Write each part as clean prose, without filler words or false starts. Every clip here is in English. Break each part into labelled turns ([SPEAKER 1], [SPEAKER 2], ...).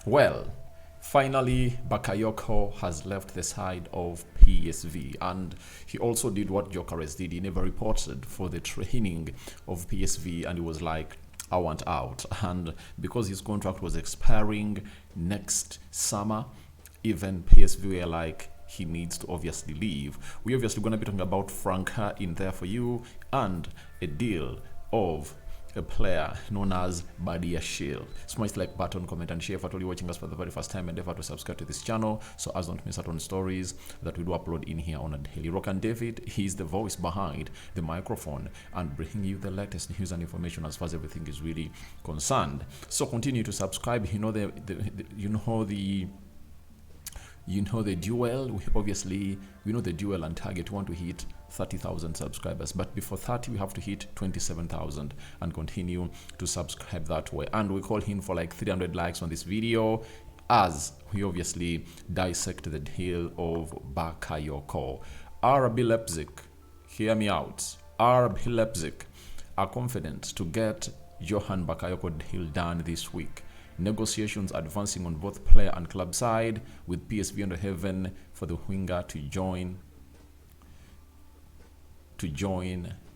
[SPEAKER 1] Well, finally, Bakayoko has left the side of PSV, and he also did what Gyökeres did. He never reported for the training of PSV, and he was like, I want out. And because his contract was expiring next summer, even PSV were like, he needs to obviously leave. We're obviously going to be talking about Franca in there for you, and a deal of a player known as Badiashile. Smash the like button, comment and share. If at all you're watching us for the very first time, endeavor to subscribe to this channel so as don't miss out on stories that we do upload in here on a daily. Rokani David, he's the voice behind the microphone and bringing you the latest news and information as far as everything is really concerned. So continue to subscribe. You know the duel. We know the duel and target. We want to hit 30,000 subscribers, but before 30 we have to hit 27,000 and continue to subscribe that way. And we call him for like 300 likes on this video as we obviously dissect the deal of Bakayoko. RB Leipzig, hear me out. RB Leipzig are confident to get Johan Bakayoko deal done this week. Negotiations advancing on both player and club side, with PSV under heaven for the winger to join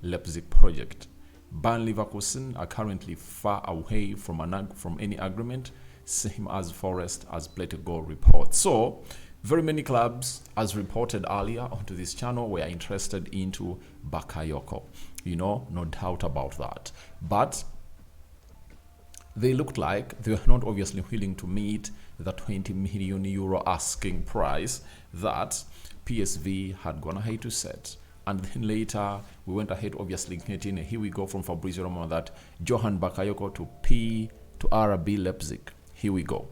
[SPEAKER 1] Leipzig project. Bayer Leverkusen are currently far away from any agreement, same as Forest, as Play to Go reports. So very many clubs, as reported earlier onto this channel, were interested into Bakayoko. No doubt about that. But they looked like they were not obviously willing to meet the 20 million euro asking price that PSV had gone ahead to set. And then later, we went ahead obviously getting a here we go from Fabrizio Roma that Johan Bakayoko to RB Leipzig. Here we go.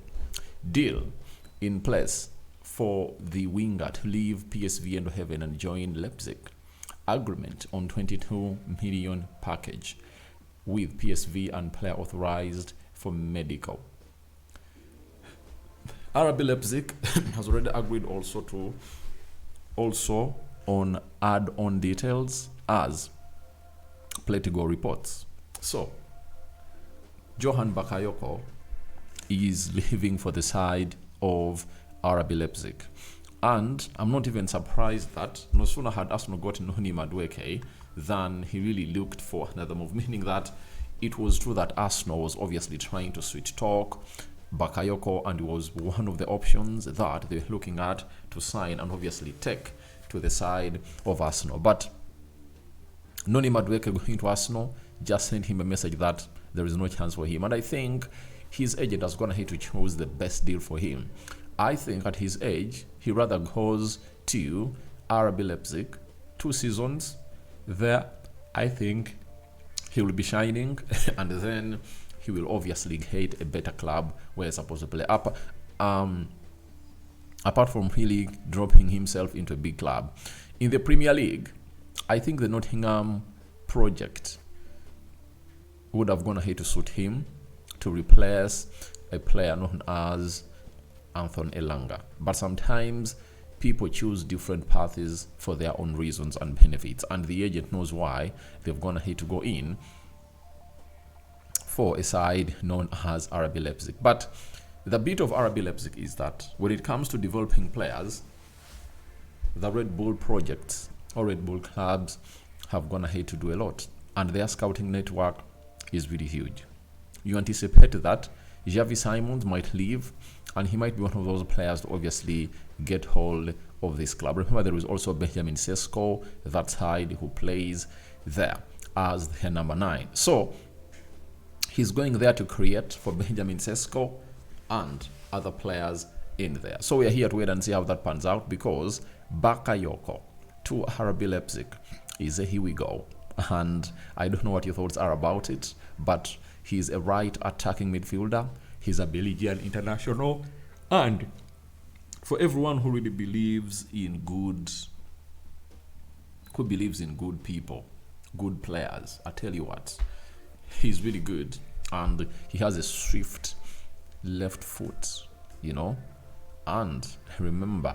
[SPEAKER 1] Deal in place for the winger to leave PSV and heaven and join Leipzig. Agreement on 22 million package, with PSV and player authorized for medical. RB Leipzig has already agreed also on add-on details as Play to Go reports. So Johan Bakayoko is leaving for the side of RB Leipzig, and I'm not even surprised that no sooner had Arsenal gotten Noni Madueke than he really looked for another move, meaning that it was true that Arsenal was obviously trying to sweet talk Bakayoko, and it was one of the options that they were looking at to sign and obviously take to the side of Arsenal. But Noni Madueke going to Arsenal just sent him a message that there is no chance for him, and I think his agent has gone ahead to choose the best deal for him. I think at his age, he rather goes to RB Leipzig. 2 seasons there, I think he will be shining, and then he will obviously get a better club where he's supposed to play up. Apart from really dropping himself into a big club. In the Premier League, I think the Nottingham project would have gone ahead to suit him to replace a player known as Anthony Elanga. But sometimes people choose different paths for their own reasons and benefits, and the agent knows why they've gone ahead to go in for a side known as RB Leipzig. But the bit of RB Leipzig is that when it comes to developing players, the Red Bull projects or Red Bull clubs have gone ahead to do a lot, and their scouting network is really huge. You anticipate that Xavi Simons might leave, and he might be one of those players to obviously get hold of this club. Remember, there is also Benjamin Sesko, that side, who plays there as their number 9. So he's going there to create for Benjamin Sesko and other players in there. So we are here to wait and see how that pans out, because Bakayoko to RB Leipzig is a here we go. And I don't know what your thoughts are about it, but he's a right attacking midfielder. He's a Belgian international, and for everyone who really believes in good people, good players, I tell you what, he's really good, and he has a swift left foot, and remember,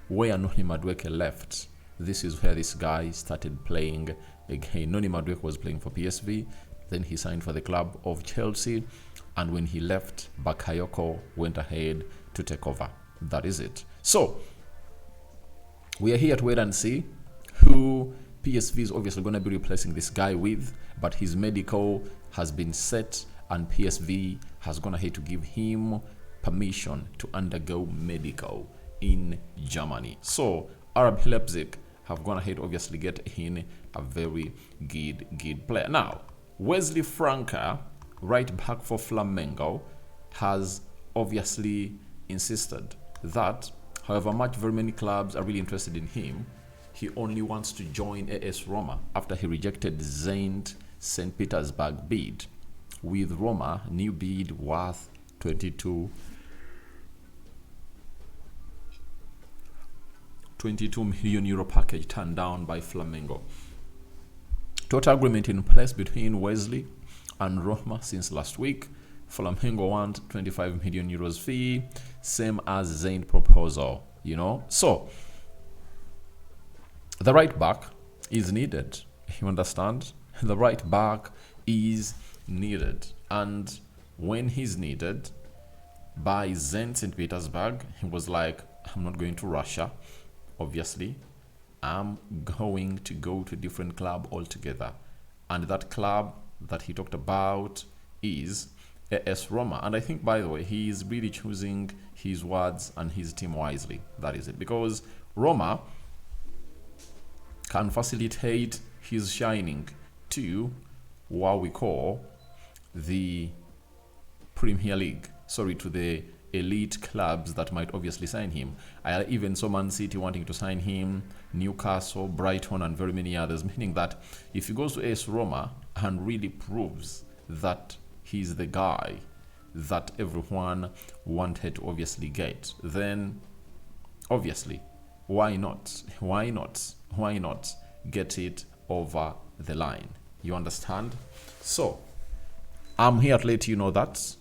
[SPEAKER 1] where Noni Madueke left, this is where this guy started playing again. Noni Madueke was playing for PSV, then he signed for the club of Chelsea, And when he left, Bakayoko went ahead to take over. That is it. So we are here to wait and see who PSV is obviously going to be replacing this guy with, but his medical has been set and PSV has gone ahead to give him permission to undergo medical in Germany. So RB Leipzig have gone ahead obviously get in a very good player. Now, Wesley Franca, right back for Flamengo, has obviously insisted that however much very many clubs are really interested in him, he only wants to join AS Roma after he rejected Zenit St. Petersburg bid. With Roma, new bid worth 22 million euro package turned down by Flamengo. Total agreement in place between Wesley and Roma since last week. Flamengo want 25 million euros fee, same as Zenit proposal, So the right back is needed. You understand? The right back is needed. And when he's needed by Zenit St. Petersburg, he was like, I'm not going to Russia, obviously. I'm going to go to a different club altogether. And that club that he talked about is AS Roma. And I think, by the way, he is really choosing his words and his team wisely. That is it. Because Roma can facilitate his shining to what we call the Premier League. Sorry, to the elite clubs that might obviously sign him. I even saw Man City wanting to sign him, Newcastle, Brighton, and very many others, meaning that if he goes to AS Roma and really proves that he's the guy that everyone wanted to obviously get, then obviously, why not get it over the line? You understand? So I'm here to let you know that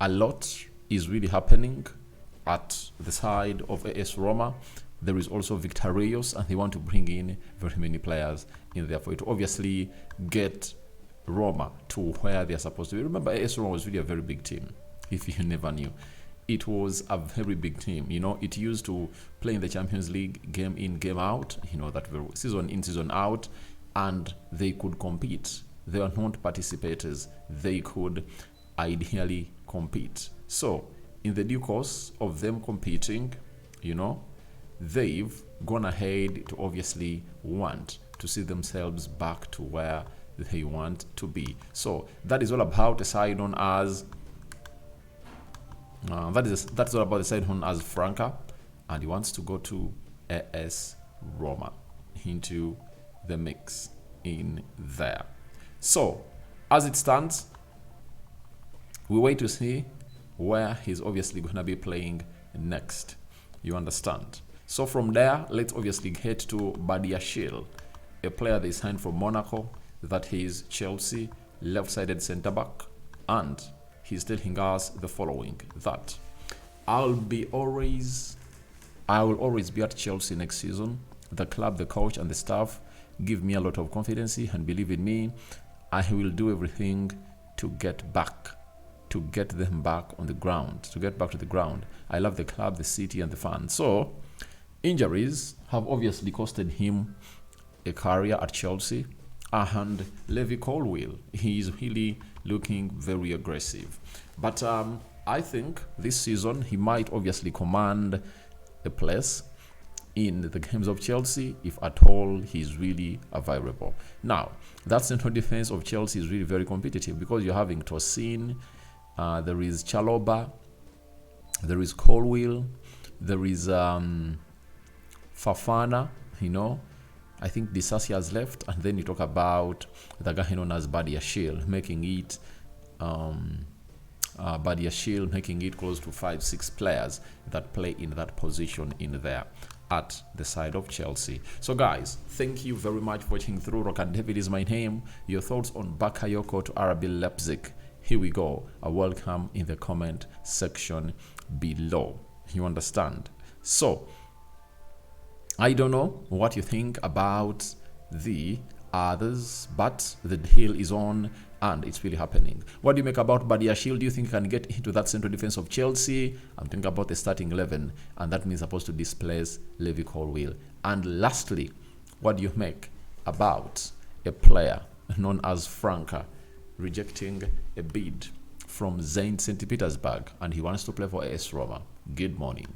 [SPEAKER 1] a lot is really happening at the side of AS Roma. There is also Victorious, and they want to bring in very many players in there for it to obviously get Roma to where they're supposed to be. Remember, AS Roma was really a very big team. If you never knew, it was a very big team. It used to play in the Champions League game in, game out, that season in, season out, and they could compete. They are not participators. They could ideally compete. So in the due course of them competing, they've gone ahead to obviously want to see themselves back to where they want to be. So that is all about a side known as that's all about the side known as Franca, and he wants to go to AS Roma into the mix in there. So as it stands, we wait to see where he's obviously going to be playing next. You understand? So from there, let's obviously head to Badiashile, a player they signed from Monaco, that is Chelsea, left-sided centre-back, and he's telling us the following, that I will always be at Chelsea next season. The club, the coach, and the staff give me a lot of confidence and believe in me. I will do everything to get them back on the ground, to get back to the ground. I love the club, the city, and the fans. So injuries have obviously costed him a career at Chelsea. And Levi Colwill, he is really looking very aggressive. But I think this season he might obviously command a place in the games of Chelsea, if at all he is really available. Now, that central defense of Chelsea is really very competitive because you're having Tosin, there is Chaloba, there is Colwill, there is Fafana, I think Disasi has left, and then you talk about the guy known as Badiashile, making it close to 5-6 players that play in that position in there at the side of Chelsea. So guys, thank you very much for watching through. Rokani David is my name. Your thoughts on Bakayoko to RB Leipzig? Here we go. A welcome in the comment section below. You understand? So I don't know what you think about the others, but the deal is on And it's really happening. What do you make about Badiashile? Do you think he can get into that central defense of Chelsea? I'm thinking about the starting 11, and that means supposed to displace Levi Colwill. And lastly, what do you make about a player known as Franca rejecting a bid from Zenit St. Petersburg, and he wants to play for AS Roma? Good morning.